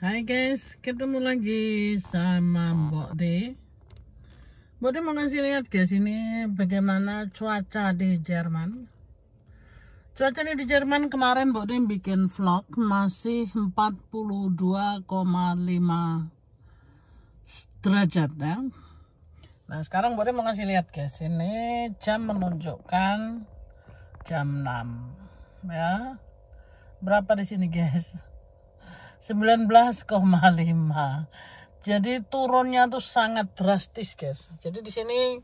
Hai guys, ketemu lagi sama Mbok D. Mbok D mau ngasih lihat guys, ini bagaimana cuaca di Jerman. Cuaca ini di Jerman kemarin Mbok D bikin vlog masih 42,5 derajat ya. Nah sekarang Mbok D mau ngasih lihat guys, ini jam menunjukkan jam 6 ya. Berapa di sini guys? 19,5. Jadi turunnya tuh sangat drastis guys. Jadi di sini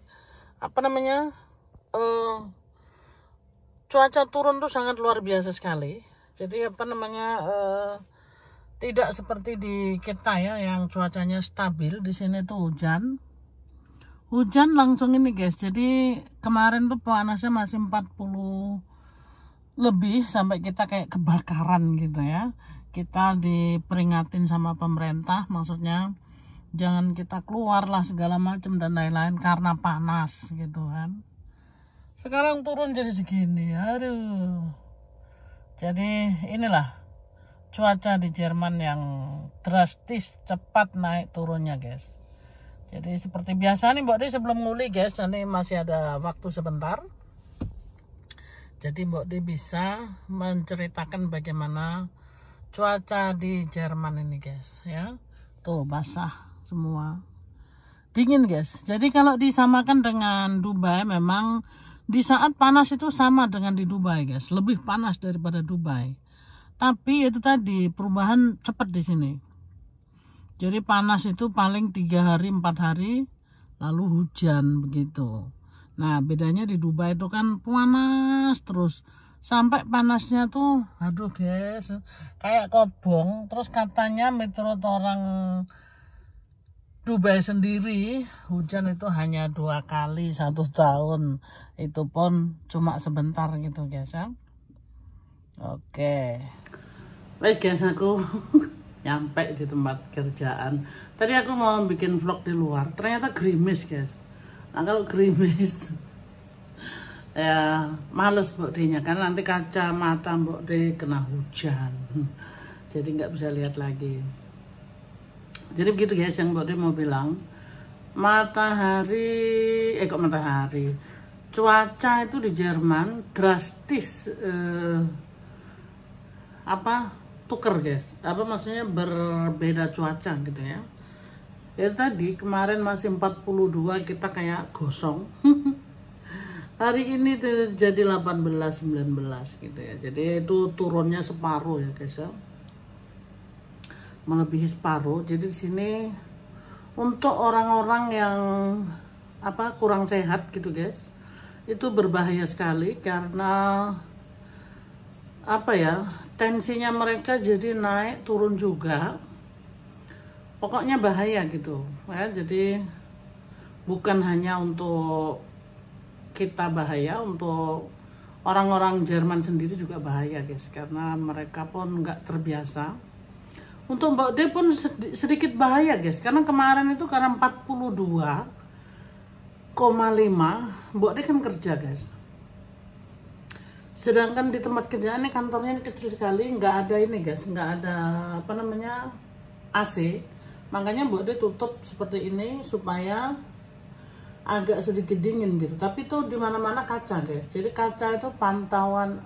cuaca turun tuh sangat luar biasa sekali. Jadi tidak seperti di kita ya yang cuacanya stabil. Di sini tuh hujan langsung ini guys. Jadi kemarin tuh panasnya masih 40 lebih sampai kita kayak kebakaran gitu ya. Kita diperingatin sama pemerintah, maksudnya jangan kita keluar lah segala macam dan lain-lain karena panas gitu kan. Sekarang turun jadi segini, aduh. Jadi inilah cuaca di Jerman yang drastis, cepat naik turunnya guys. Jadi seperti biasa nih Mbok D sebelum nguli guys, nanti masih ada waktu sebentar. Jadi Mbok D bisa menceritakan bagaimana cuaca di Jerman ini guys ya. Tuh basah semua, dingin guys. Jadi kalau disamakan dengan Dubai, memang di saat panas itu sama dengan di Dubai guys, lebih panas daripada Dubai. Tapi itu tadi perubahan cepat di sini. Jadi panas itu paling 3 hari 4 hari lalu hujan begitu. Nah bedanya di Dubai itu kan panas terus sampai panasnya tuh aduh guys kayak kobong. Terus katanya menurut orang Dubai sendiri hujan itu hanya 2 kali 1 tahun, itu pun cuma sebentar gitu guys ya. Oke wes guys, aku nyampe di tempat kerjaan. Tadi aku mau bikin vlog di luar, ternyata gerimis guys. Nah kalau gerimis ya males Mbok D-nya kan nanti kacamata Mbok D kena hujan. Jadi nggak bisa lihat lagi. Jadi begitu guys yang Mbok D mau bilang. Cuaca itu di Jerman drastis tuker guys. Maksudnya berbeda cuaca gitu ya. Ya tadi kemarin masih 42 kita kayak gosong. Hari ini jadi 18-19 gitu ya. Jadi itu turunnya separuh ya guys ya. Melebihi separuh. Jadi di sini untuk orang-orang yang kurang sehat gitu guys, itu berbahaya sekali karena tensinya mereka jadi naik turun juga. Pokoknya bahaya gitu ya. Jadi bukan hanya untuk kita bahaya, untuk orang-orang Jerman sendiri juga bahaya guys, karena mereka pun nggak terbiasa. Untuk Mbok D pun sedikit bahaya guys, karena kemarin itu karena 42,5 Mbok D kan kerja guys, sedangkan di tempat kerjaan ini kantornya ini kecil sekali, nggak ada ini guys, nggak ada AC. Makanya Mbok D tutup seperti ini supaya agak sedikit dingin gitu. Tapi itu di mana-mana kaca guys. Jadi kaca itu pantulan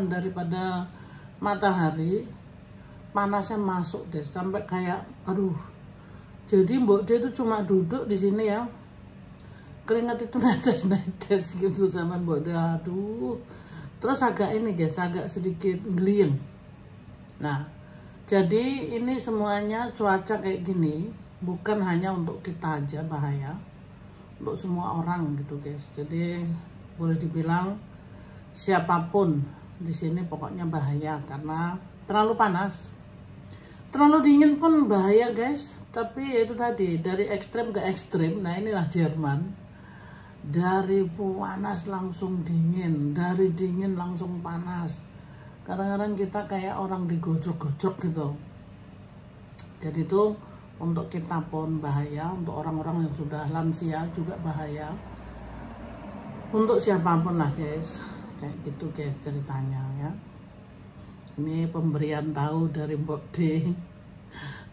daripada matahari, panasnya masuk guys sampai kayak aduh. Jadi Mbok D itu cuma duduk di sini ya, keringat itu netes gitu sama Mbok D. Aduh. Terus agak ini guys, agak sedikit geliyeng. Nah jadi ini semuanya cuaca kayak gini bukan hanya untuk kita aja bahaya, untuk semua orang gitu guys. Jadi boleh dibilang siapapun di sini pokoknya bahaya karena terlalu panas. Terlalu dingin pun bahaya guys. Tapi itu tadi dari ekstrem ke ekstrem. Nah inilah Jerman. Dari panas langsung dingin, dari dingin langsung panas. Kadang-kadang kita kayak orang digojok-gojok gitu. Jadi itu untuk kita pun bahaya, untuk orang-orang yang sudah lansia juga bahaya, untuk siapapun lah guys. Kayak gitu guys ceritanya ya. Ini pemberian tahu dari Mbok D.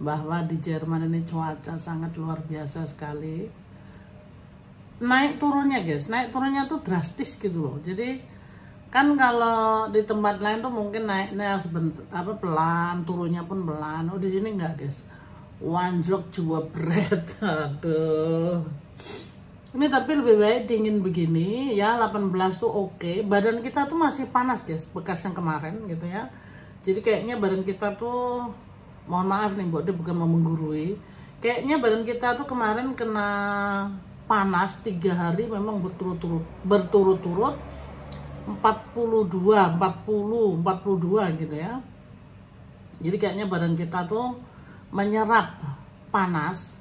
bahwa di Jerman ini cuaca sangat luar biasa sekali. Naik turunnya guys, naik turunnya tuh drastis gitu loh. Jadi kan kalau di tempat lain tuh mungkin naiknya sebentar pelan, turunnya pun pelan. Oh di sini enggak guys, wanjlok jua bread. Aduh, ini tapi lebih baik dingin begini ya. 18 tuh oke. Badan kita tuh masih panas guys, bekas yang kemarin gitu ya. Jadi kayaknya badan kita tuh, mohon maaf nih buat dia bukan mau menggurui, kayaknya badan kita tuh kemarin kena panas 3 hari memang berturut-turut 42 gitu ya. Jadi kayaknya badan kita tuh menyerap panas.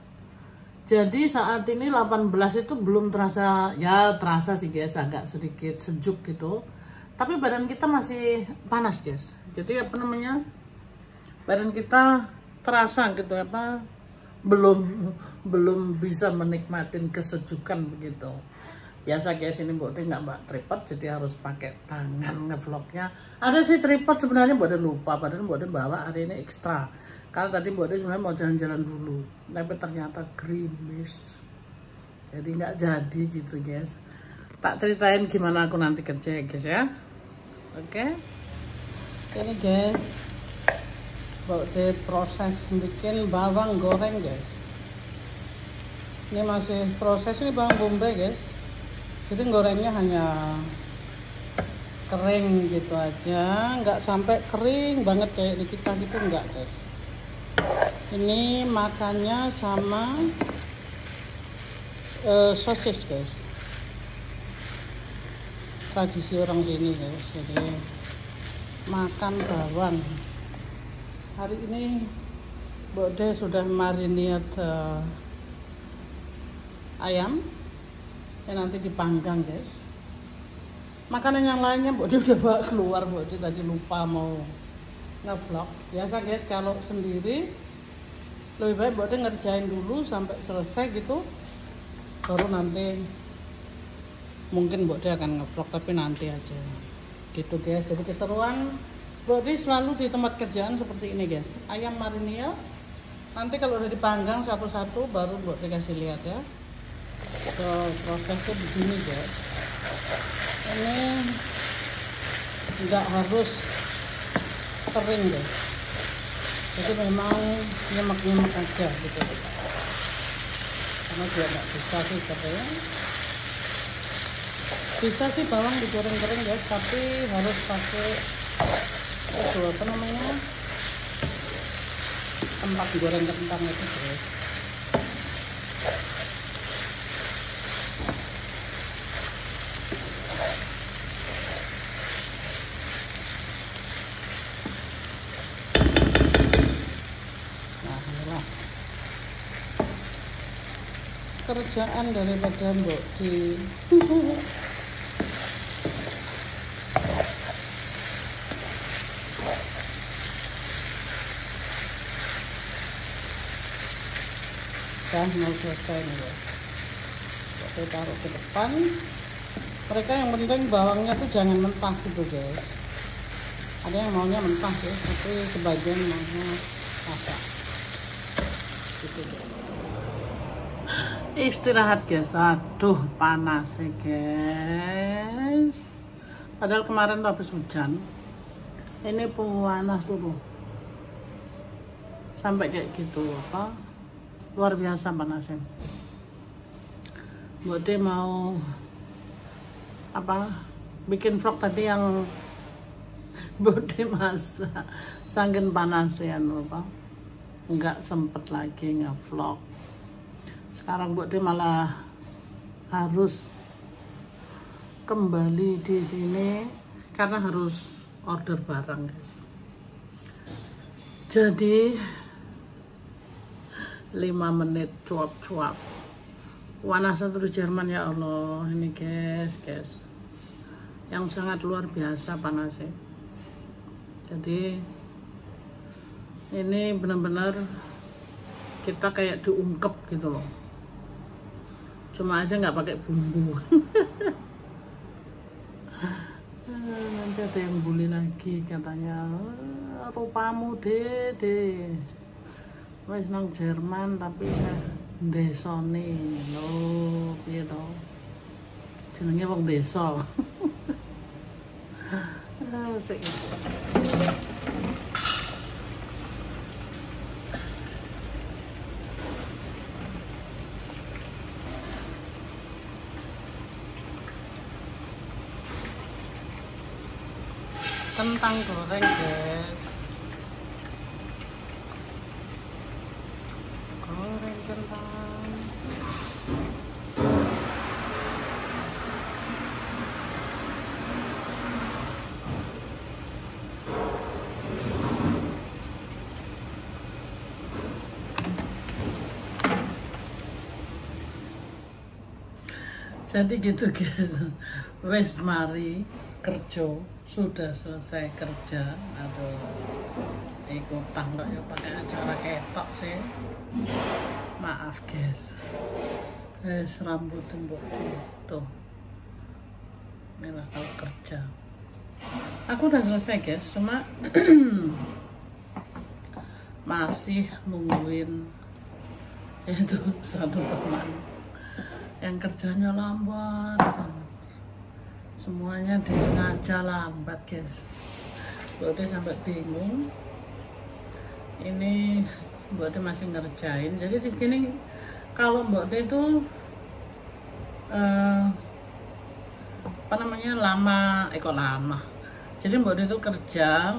Jadi saat ini 18 itu belum terasa, ya terasa sih guys, agak sedikit sejuk gitu. Tapi badan kita masih panas guys. Jadi apa namanya, badan kita terasa gitu belum bisa menikmatin kesejukan begitu. Biasa guys, ini Mbok De nggak mbak tripod, jadi harus pakai tangan ngevlognya. Ada sih tripod sebenarnya, Mbok De lupa, padahal Mbok De bawa hari ini ekstra. Karena tadi Mbok De sebenarnya mau jalan-jalan dulu, tapi ternyata gerimis, jadi nggak jadi gitu guys. Tak ceritain gimana aku nanti kerja guys ya. Oke. Ini guys, Mbok De proses bikin bawang goreng guys. Ini masih proses, ini bawang bombay guys. Jadi gorengnya hanya kering gitu aja, nggak sampai kering banget kayak di kita gitu, enggak guys. Ini makannya sama sosis guys, tradisi orang sini guys. Jadi makan bawang. Hari ini Mbok De sudah marinir ayam yang nanti dipanggang guys. Makanan yang lainnya Mbok De udah bawa keluar. Mbok De tadi lupa mau ngevlog. Biasa guys kalau sendiri lebih baik Mbok De ngerjain dulu sampai selesai gitu, baru nanti mungkin Mbok De akan ngevlog, tapi nanti aja gitu guys. Jadi keseruan Mbok De selalu di tempat kerjaan seperti ini guys. Ayam marinir, nanti kalau udah dipanggang satu-satu baru Mbok De kasih lihat ya. So, prosesnya begini guys. Ini nggak harus kering guys, jadi memang nyemek-nyemek aja gitu karena dia nggak bisa sih kering. Bisa sih bawang digoreng kering guys, tapi harus pakai itu apa namanya, tempat goreng kentang itu guys. Kerjaan daripada Mbok De. Udah mau selesai nih guys. Saya taruh ke depan. Mereka yang penting bawangnya tuh jangan mentah gitu guys. Ada yang maunya mentah sih, tapi sebagian maunya masak gitu guys. Istirahat guys. Aduh panas ya guys, padahal kemarin tuh habis hujan, ini panas dulu sampai kayak gitu apa, luar biasa panasnya. Mbok De mau apa, bikin vlog tadi yang Mbok De masak, saking panasnya lupa, nggak sempet lagi ngevlog. Sekarang Mbok De malah harus kembali di sini karena harus order barang guys. Jadi 5 menit cuap-cuap. Panasnya terus Jerman ya Allah, ini guys, yang sangat luar biasa panasnya. Jadi ini benar-benar kita kayak diungkep gitu loh. Cuma aja nggak pakai bumbu. Nanti ada yang bully lagi katanya, rupamu dede wis nang Jerman tapi desone lho piye to jenenge wong desa. Sik kentang goreng guys, goreng kentang. Jadi gitu guys, wes mari kerja, sudah selesai kerja. Aduh, iku tangga ya pakai acara ketok sih, maaf guys. Wes rambut tembok tuh, inilah kalau kerja. Aku udah selesai guys, cuma masih nungguin itu satu teman yang kerjanya lambat, semuanya disengaja lambat guys. Mbak sampai bingung. Ini Mbak masih ngerjain. Jadi di sini kalau Mbak itu apa namanya lama, kok lama. Jadi Mbak itu kerja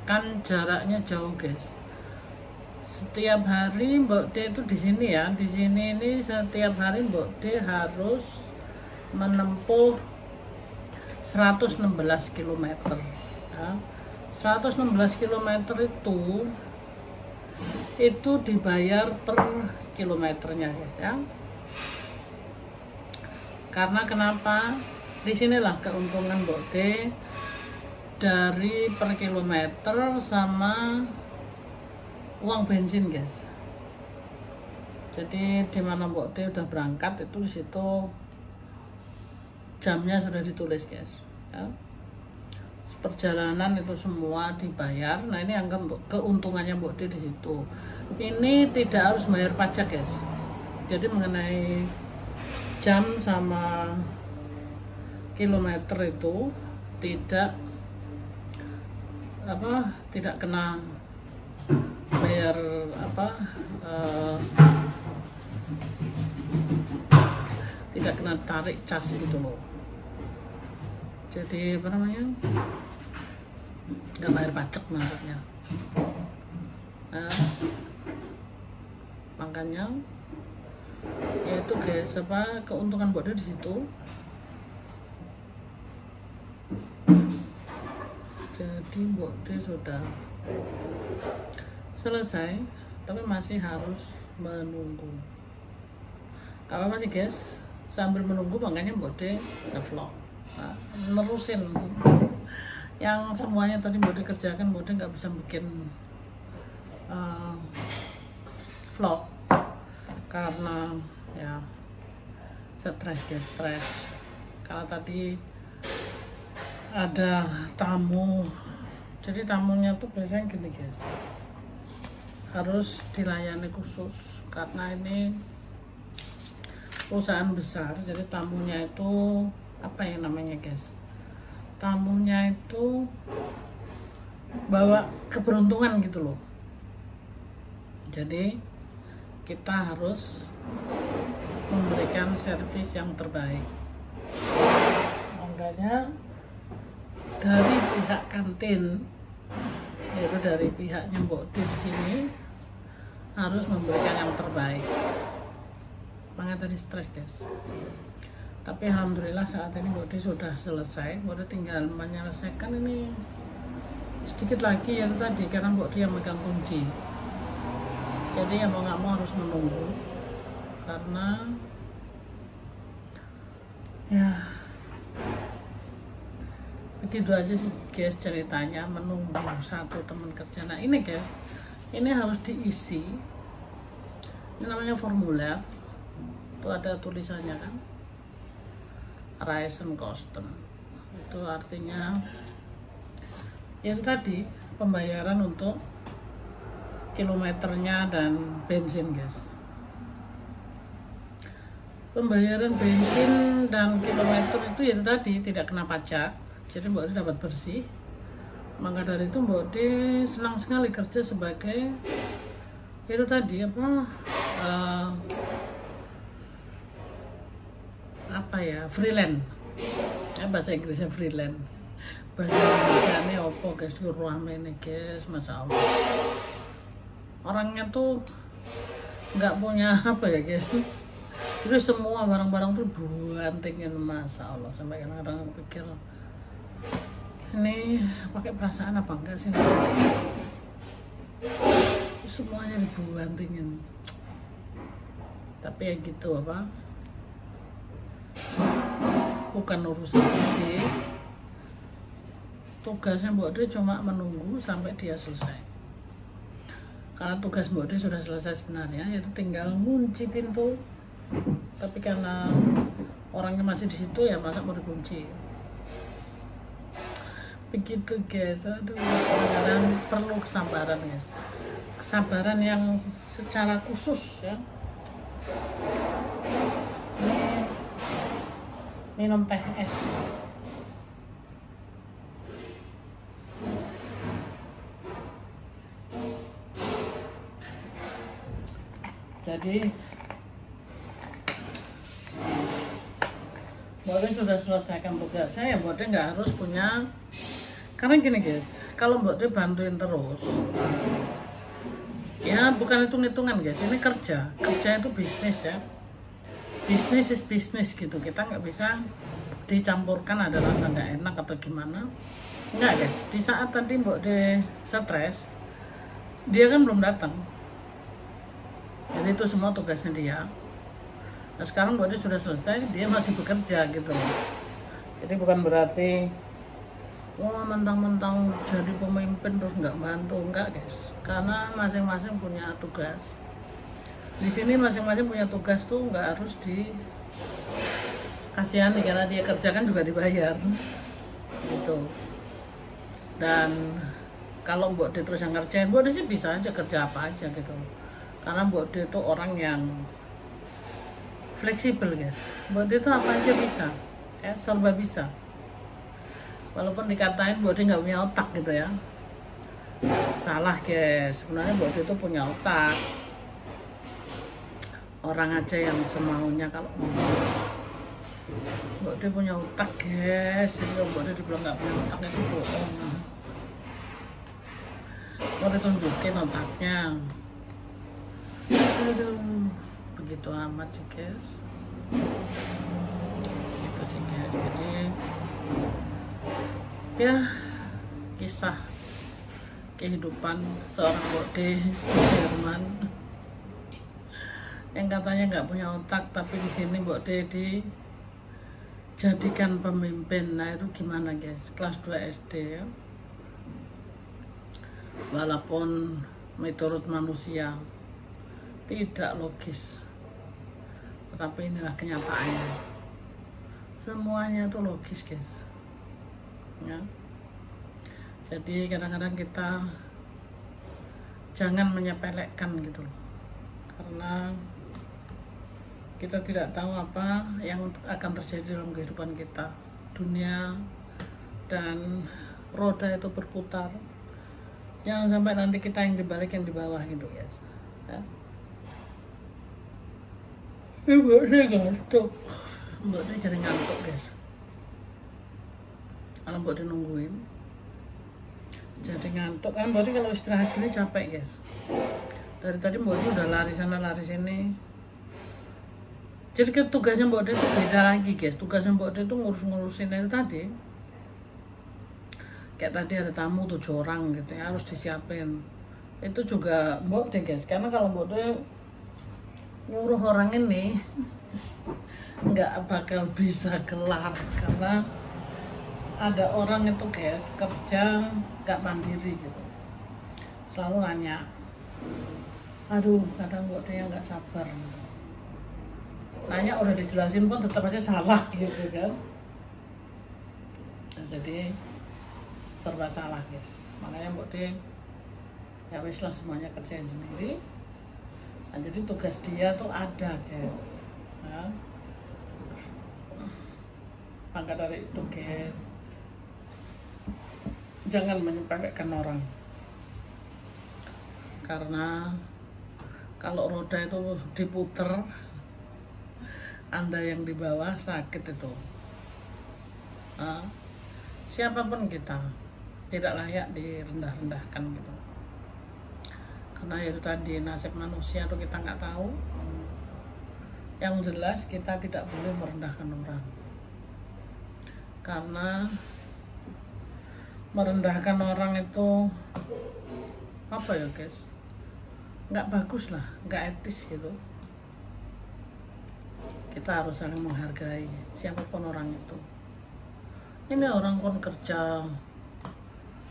kan jaraknya jauh guys. Setiap hari Mbok D itu di sini ya, di sini ini setiap hari Mbok D harus menempuh 116 km ya. 116 km itu dibayar per kilometernya guys ya. Karena kenapa? Disinilah keuntungan Mbok D dari per kilometer sama uang bensin guys. Jadi dimana Mbok D udah berangkat itu di situ jamnya sudah ditulis guys ya. Perjalanan itu semua dibayar. Nah ini angka keuntungannya Mbok D di situ. Ini tidak harus bayar pajak guys. Jadi mengenai jam sama kilometer itu tidak kena bayar tidak kena tarik cas gitu loh. Jadi apa namanya, nggak bayar pajak maksudnya. Makanya ya itu guys, keuntungan Mbok D di situ. Jadi Mbok D sudah selesai, tapi masih harus menunggu. Gak apa-apa sih guys, sambil menunggu makanya Mbok D nge-vlog, nerusin yang semuanya tadi Mbok D kerjakan. Mbok D nggak bisa bikin vlog karena ya stres guys, stres karena tadi ada tamu. Jadi tamunya tuh biasanya gini guys, harus dilayani khusus karena ini perusahaan besar. Jadi tamunya itu apa ya namanya guys, tamunya itu bawa keberuntungan gitu loh. Jadi kita harus memberikan servis yang terbaik. Makanya dari pihak kantin, yaitu dari pihaknya Mbok D di sini harus memberikan yang terbaik. Makanya tadi stres guys. Tapi alhamdulillah saat ini Mbok D sudah selesai. Mbok D tinggal menyelesaikan ini sedikit lagi yang tadi, karena Mbok D yang megang kunci. Jadi ya mau nggak mau harus menunggu karena ya begitu aja sih guys ceritanya, menunggu satu teman kerja. Nah ini guys, ini harus diisi, ini namanya formulir, itu ada tulisannya kan, Reisenkosten, itu artinya yang tadi pembayaran untuk kilometernya dan bensin guys. Pembayaran bensin dan kilometer itu ya tadi tidak kena pajak, jadi Mbak Ode dapat bersih. Maka dari itu Mbak Ode senang sekali kerja sebagai itu tadi apa ya, freelance ya, bahasa Inggrisnya freelance, bahasa Indonesia ini opo guys, ruame guys, masya Allah. Orangnya tuh nggak punya apa ya guys, jadi semua barang-barang tuh buantingin, masya Allah. Sampai kadang-kadang pikir ini pakai perasaan apa enggak sih, semuanya dibuantingin. Tapi ya gitu bukan urusan ini. Tugasnya Mbak Ode cuma menunggu sampai dia selesai. Karena tugas Mbak Ode sudah selesai sebenarnya, yaitu tinggal ngunci pintu. Tapi karena orangnya masih di situ ya masa mau dikunci. Begitu guys. Aduh, kadang perlu kesabaran guys. Kesabaran yang secara khusus ya. Minum teh es. Jadi Mbak Ode sudah selesaikan tugasnya ya, Mbak Ode nggak harus punya. Karena gini guys, kalau Mbak Ode bantuin terus ya, bukan hitung-hitungan guys, ini kerja itu bisnis ya, bisnis is bisnis gitu. Kita nggak bisa dicampurkan ada rasa nggak enak atau gimana, nggak guys. Di saat tadi Mbak Ode stres, dia kan belum datang, jadi itu semua tugasnya dia. Nah sekarang Mbak Ode sudah selesai, dia masih bekerja gitu. Jadi bukan berarti mentang-mentang jadi pemimpin terus nggak bantu, enggak guys. Karena masing-masing punya tugas. Di sini masing-masing punya tugas tuh nggak harus dikasihani, karena dia kerja kan juga dibayar gitu. Dan kalau Mbak Ode terus yang ngerjain, Mbak Ode sih bisa aja kerja apa aja gitu. Karena Mbak Ode itu orang yang fleksibel guys. Mbak Ode itu apa aja bisa ya, serba bisa. Walaupun dikatain Mbak Ode nggak punya otak gitu ya, salah guys. Sebenarnya Mbak Ode itu punya otak. Orang aja yang semaunya kalau ngomong. Mbak Ode punya otak guys. Jadi kalau Mbak Ode dibilang nggak punya otak itu bohong. Mbak Ode tunjukin otaknya. Aduh, begitu amat sih guys. Gitu sih guys. Jadi ya, kisah kehidupan seorang Mbak Ode di Jerman yang katanya nggak punya otak, tapi di sini Mbak Ode dijadikan pemimpin. Nah itu gimana guys, kelas 2 SD ya. Walaupun menurut manusia tidak logis, tetapi inilah kenyataannya. Semuanya itu logis guys ya. Jadi kadang-kadang kita jangan menyepelekan gitu loh, karena kita tidak tahu apa yang akan terjadi dalam kehidupan kita. Dunia dan roda itu berputar, jangan sampai nanti kita yang dibalik yang di bawah gitu guys ya. Mbak Ode ngantuk, Mbak Ode jadi ngantuk guys. Kalau Mbak Ode nungguin jadi ngantuk kan. Mbak Ode kalau istirahat gini capek guys. Dari tadi Mbak Ode udah lari sana lari sini. Jadi tugasnya Mbak Ode itu beda lagi guys. Tugasnya Mbak Ode itu ngurus-ngurusin itu tadi. Kayak tadi ada tamu 7 orang gitu ya, harus disiapin. Itu juga Mbak Ode guys. Karena kalau Mbak Ode nyuruh orang ini nggak bakal bisa kelar, karena ada orang itu guys kerja nggak mandiri gitu, selalu nanya. Aduh, kadang Mbak Ode yang nggak sabar gitu. Nanya udah dijelasin pun tetap aja salah gitu kan. Nah, jadi serba salah guys. Makanya Mbak Ode ya wis lah, semuanya kerjain sendiri. Nah, jadi tugas dia tuh ada guys ya. Maka dari itu guys, jangan menyepelekan orang, karena kalau roda itu diputer, Anda yang di bawah sakit itu. Nah, siapapun kita tidak layak direndah-rendahkan gitu, karena itu tadi nasib manusia itu kita nggak tahu. Yang jelas kita tidak boleh merendahkan orang, karena merendahkan orang itu apa ya guys, nggak bagus lah, nggak etis gitu. Kita harus saling menghargai siapapun orang itu. Ini orang pun kerja,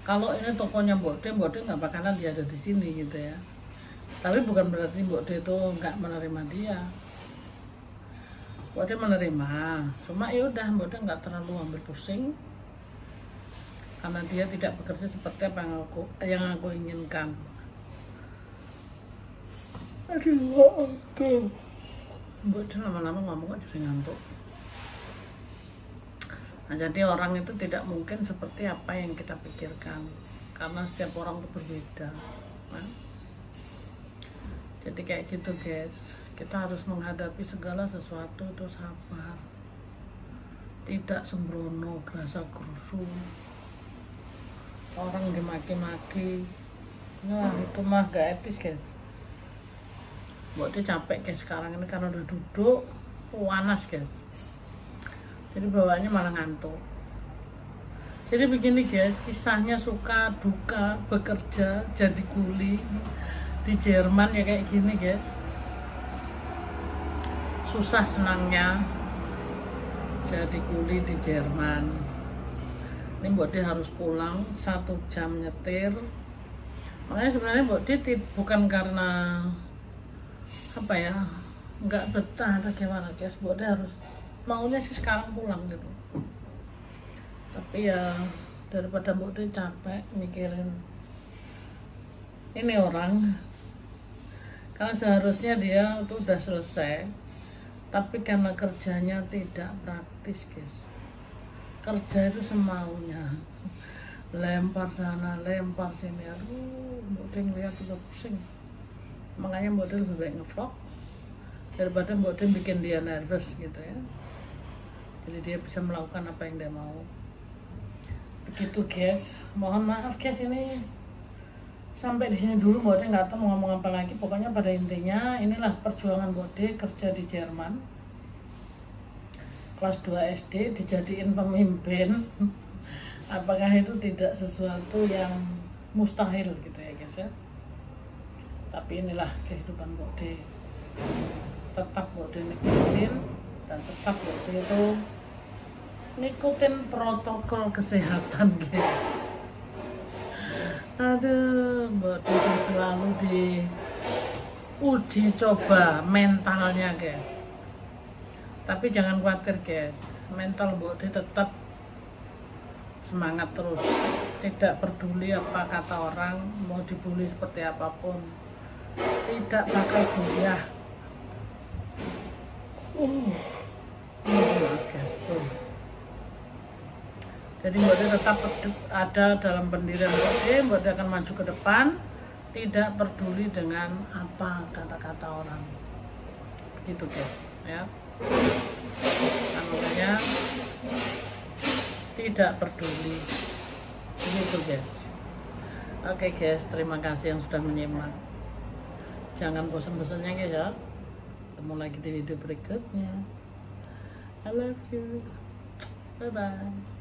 kalau ini tokonya Mbok De nggak bakalan dia ada di sini gitu ya. Tapi bukan berarti Mbok De itu nggak menerima dia. Mbok De menerima, cuma ya udah Mbok De nggak terlalu ambil pusing, karena dia tidak bekerja seperti apa yang aku inginkan. Aduh, Mbok De lama-lama ngomong kok jadi ngantuk. Nah, jadi orang itu tidak mungkin seperti apa yang kita pikirkan, karena setiap orang itu berbeda. Nah, jadi kayak gitu guys, kita harus menghadapi segala sesuatu itu sabar, tidak sembrono, gerasa gerusu, orang dimaki-maki. Nah, itu mah gak etis guys. Mbok De capek guys sekarang ini karena udah duduk panas guys, jadi bawaannya malah ngantuk. Jadi begini guys, kisahnya suka duka bekerja jadi kuli di Jerman ya kayak gini guys. Susah senangnya jadi kuli di Jerman. Ini Mbok De harus pulang 1 jam nyetir. Makanya sebenarnya Mbok De bukan karena apa ya, nggak betah atau gimana guys. Mbok De harus maunya sih sekarang pulang gitu, tapi ya daripada Mbok De capek mikirin ini orang, karena seharusnya dia tuh udah selesai, tapi karena kerjanya tidak praktis guys. Kerja itu semaunya, lempar sana lempar sini, aduh Mbok De ngeliat juga pusing. Makanya Mbok De lebih baik ngevlog daripada Mbok De bikin dia nervous gitu ya. Jadi dia bisa melakukan apa yang dia mau. Begitu guys. Mohon maaf guys, ini sampai di sini dulu. Mbok De nggak tahu mau ngomong apa lagi. Pokoknya pada intinya inilah perjuangan Mbok De kerja di Jerman. Kelas 2 SD dijadiin pemimpin. Apakah itu tidak sesuatu yang mustahil gitu ya guys ya. Tapi inilah kehidupan Mbok De. Tetap Mbok De nikmatin, dan tetap Mbok De itu ngikutin protokol kesehatan guys. Aduh, Mbok De selalu diuji coba mentalnya guys. Tapi jangan khawatir guys, mental Mbok De tetap semangat terus, tidak peduli apa kata orang, mau dibully seperti apapun tidak bakal goyah. Jadi Mbok De tetap ada dalam pendirian Mbok De. Mbok De akan maju ke depan, tidak peduli dengan apa kata-kata orang. Begitu guys ya. Makanya tidak peduli. Begitu guys. Oke guys, terima kasih yang sudah menyimak. Jangan bosan-bosannya guys ya. Ketemu lagi di video berikutnya. I love you. Bye bye.